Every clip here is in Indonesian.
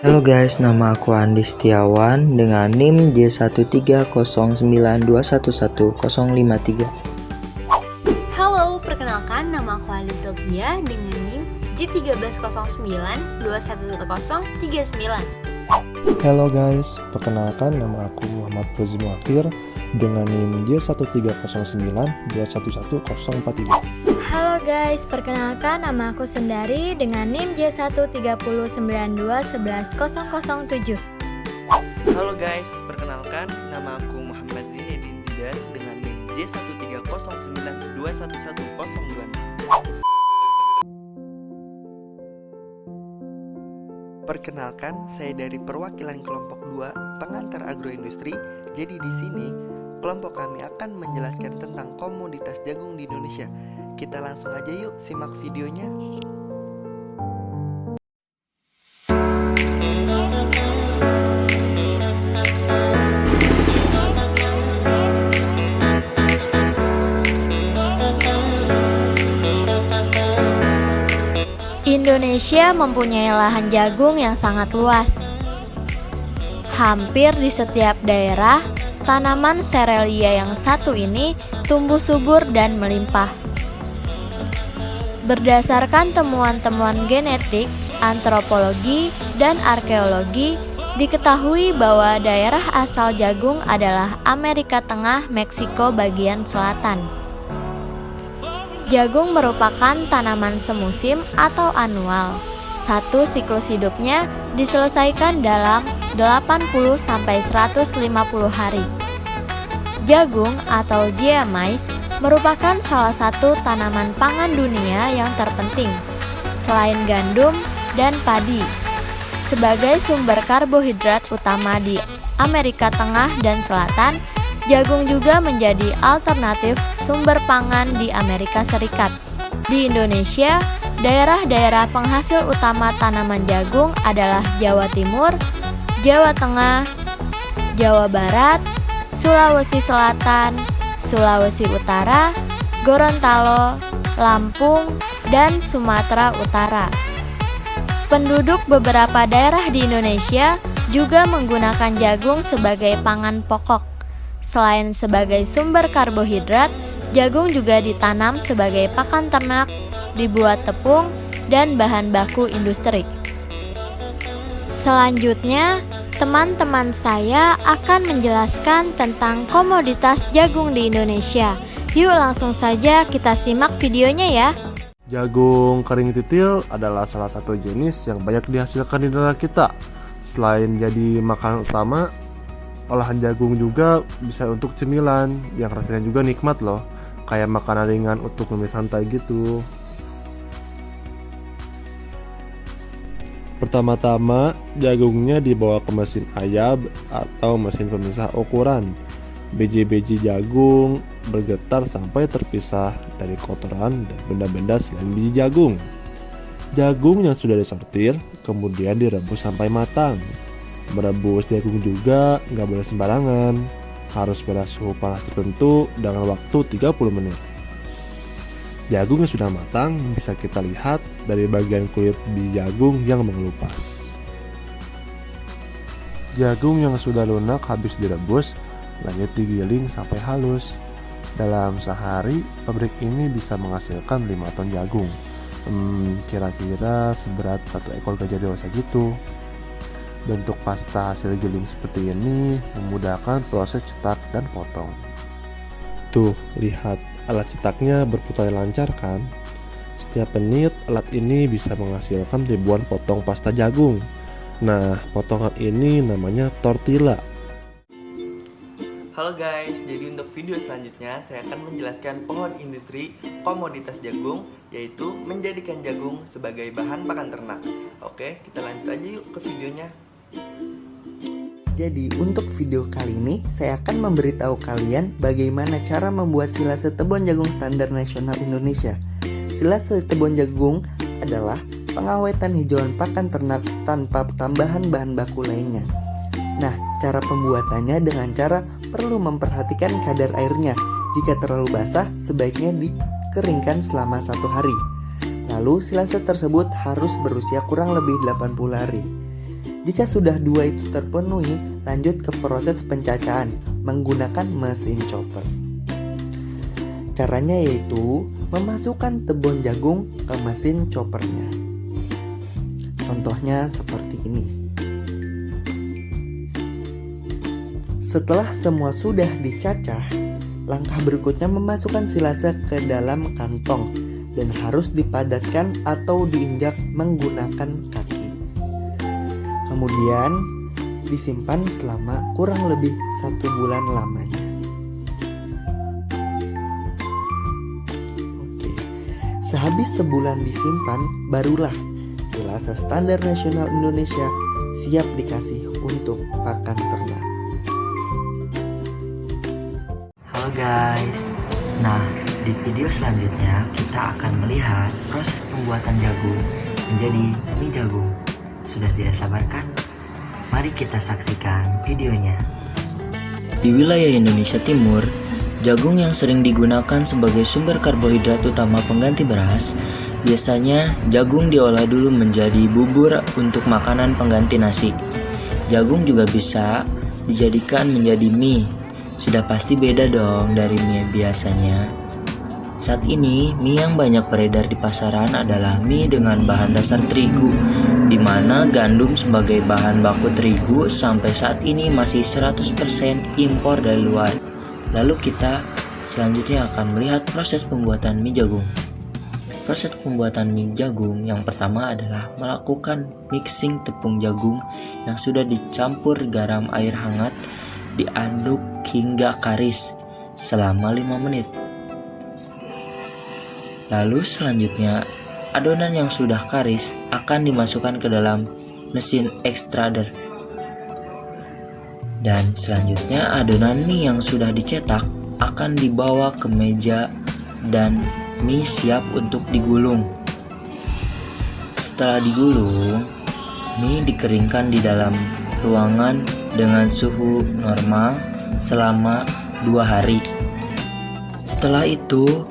Halo guys, nama aku Andi Setiawan dengan NIM J13092110053. Halo, perkenalkan nama aku Ali Sylvia dengan NIM J1309211039. Halo guys, perkenalkan nama aku Muhammad Fauzi Muakhir dengan NIM J13092111043. Halo guys, perkenalkan nama aku Sundari dengan NIM J13092111007. Halo guys, perkenalkan nama aku Muhammad Zinedine Zidan dengan NIM J13092111026. Perkenalkan, saya dari perwakilan kelompok 2 pengantar agroindustri. Jadi di sini kelompok kami akan menjelaskan tentang komoditas jagung di Indonesia. Kita langsung aja yuk simak videonya. Indonesia mempunyai lahan jagung yang sangat luas. Hampir di setiap daerah, tanaman serelia yang satu ini tumbuh subur dan melimpah. Berdasarkan temuan-temuan genetik, antropologi, dan arkeologi, diketahui bahwa daerah asal jagung adalah Amerika Tengah, Meksiko bagian selatan. Jagung merupakan tanaman semusim atau anual. Satu siklus hidupnya diselesaikan dalam 80-150 hari. Jagung atau diamais merupakan salah satu tanaman pangan dunia yang terpenting, selain gandum dan padi. Sebagai sumber karbohidrat utama di Amerika Tengah dan Selatan, jagung juga menjadi alternatif sumber pangan di Amerika Serikat. Di Indonesia, daerah-daerah penghasil utama tanaman jagung adalah Jawa Timur, Jawa Tengah, Jawa Barat, Sulawesi Selatan, Sulawesi Utara, Gorontalo, Lampung, dan Sumatera Utara. Penduduk beberapa daerah di Indonesia juga menggunakan jagung sebagai pangan pokok. Selain sebagai sumber karbohidrat, jagung juga ditanam sebagai pakan ternak, dibuat tepung, dan bahan baku industri. Selanjutnya, teman-teman saya akan menjelaskan tentang komoditas jagung di Indonesia. Yuk langsung saja kita simak videonya ya. Jagung kering titil adalah salah satu jenis yang banyak dihasilkan di negara kita. Selain jadi makanan utama, olahan jagung juga bisa untuk cemilan yang rasanya juga nikmat loh. Kayak makanan ringan untuk ngemil santai gitu. Pertama-tama, jagungnya dibawa ke mesin ayab atau mesin pemisah ukuran. Biji-biji jagung bergetar sampai terpisah dari kotoran dan benda-benda selain biji jagung. Jagung yang sudah disortir kemudian direbus sampai matang. Merebus jagung juga nggak boleh sembarangan, harus pada suhu panas tertentu dengan waktu 30 menit. Jagung yang sudah matang bisa kita lihat dari bagian kulit biji jagung yang mengelupas. Jagung yang sudah lunak habis direbus, lanjut digiling sampai halus. Dalam sehari, pabrik ini bisa menghasilkan 5 ton jagung. Kira-kira seberat 1 ekor gajah dewasa gitu. Bentuk pasta hasil giling seperti ini memudahkan proses cetak dan potong. Tuh, lihat, alat cetaknya berputar lancar kan? Setiap menit alat ini bisa menghasilkan ribuan potong pasta jagung. Nah, potongan ini namanya tortilla. Halo guys, jadi untuk video selanjutnya saya akan menjelaskan pohon industri komoditas jagung, yaitu menjadikan jagung sebagai bahan pakan ternak. Oke, kita lanjut aja yuk ke videonya. Jadi untuk video kali ini saya akan memberitahu kalian bagaimana cara membuat silase tebon jagung standar nasional Indonesia. Silase tebon jagung adalah pengawetan hijauan pakan ternak tanpa tambahan bahan baku lainnya. Nah, cara pembuatannya dengan cara perlu memperhatikan kadar airnya. Jika terlalu basah, sebaiknya dikeringkan selama 1 hari. Lalu silase tersebut harus berusia kurang lebih 80 hari. Jika sudah dua itu terpenuhi, lanjut ke proses pencacahan menggunakan mesin chopper. Caranya yaitu memasukkan tebon jagung ke mesin choppernya. Contohnya seperti ini. Setelah semua sudah dicacah, langkah berikutnya memasukkan silase ke dalam kantong dan harus dipadatkan atau diinjak menggunakan kaki. Kemudian disimpan selama kurang lebih 1 bulan lamanya. Oke. Sehabis sebulan disimpan, barulah silase standar nasional Indonesia siap dikasih untuk pakan ternak. Halo guys, nah di video selanjutnya kita akan melihat proses pembuatan jagung menjadi mie jagung. Sudah tidak sabar kan? Mari kita saksikan videonya. Di wilayah Indonesia Timur, jagung yang sering digunakan sebagai sumber karbohidrat utama pengganti beras. Biasanya jagung diolah dulu menjadi bubur untuk makanan pengganti nasi. Jagung juga bisa dijadikan menjadi mie. Sudah pasti beda dong dari mie biasanya. Saat ini, mie yang banyak beredar di pasaran adalah mie dengan bahan dasar terigu, di mana gandum sebagai bahan baku terigu sampai saat ini masih 100% impor dari luar. Lalu kita selanjutnya akan melihat proses pembuatan mie jagung. Proses pembuatan mie jagung yang pertama adalah melakukan mixing tepung jagung yang sudah dicampur garam air hangat, diaduk hingga karis selama 5 menit. Lalu selanjutnya, adonan yang sudah karis akan dimasukkan ke dalam mesin extruder. Dan selanjutnya adonan mie yang sudah dicetak akan dibawa ke meja dan mie siap untuk digulung. Setelah digulung, mie dikeringkan di dalam ruangan dengan suhu normal selama 2 hari. Setelah itu,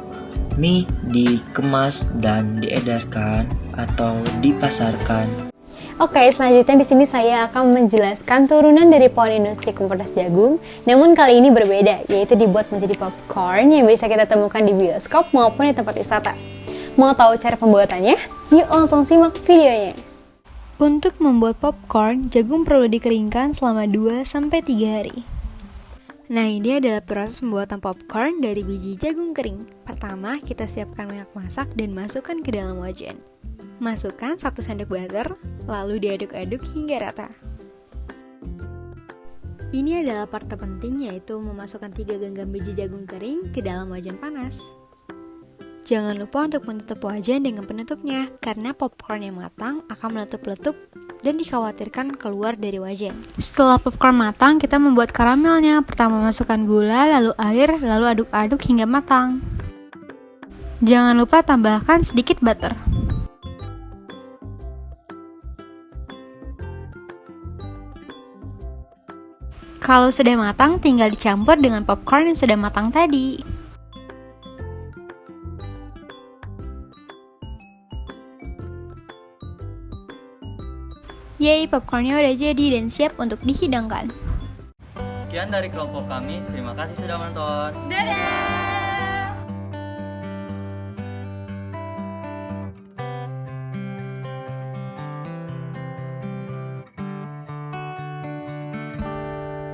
mie dikemas dan diedarkan atau dipasarkan. Oke, selanjutnya di sini saya akan menjelaskan turunan dari pohon industri komoditas jagung. Namun kali ini berbeda, yaitu dibuat menjadi popcorn yang bisa kita temukan di bioskop maupun di tempat wisata. Mau tahu cara pembuatannya? Yuk langsung simak videonya. Untuk membuat popcorn, jagung perlu dikeringkan selama 2-3 hari. Nah, ini adalah proses pembuatan popcorn dari biji jagung kering. Pertama, kita siapkan minyak masak dan masukkan ke dalam wajan. Masukkan 1 sendok butter, lalu diaduk-aduk hingga rata. Ini adalah part terpenting, yaitu memasukkan 3 genggam biji jagung kering ke dalam wajan panas. Jangan lupa untuk menutup wajan dengan penutupnya, karena popcorn yang matang akan meletup-letup dan dikhawatirkan keluar dari wajan. Setelah popcorn matang, kita membuat karamelnya. Pertama masukkan gula, lalu air, lalu aduk-aduk hingga matang. Jangan lupa tambahkan sedikit butter. Kalau sudah matang, tinggal dicampur dengan popcorn yang sudah matang tadi. Yeay, popcornnya udah jadi dan siap untuk dihidangkan. Sekian dari kelompok kami, terima kasih sudah menonton. Dadah!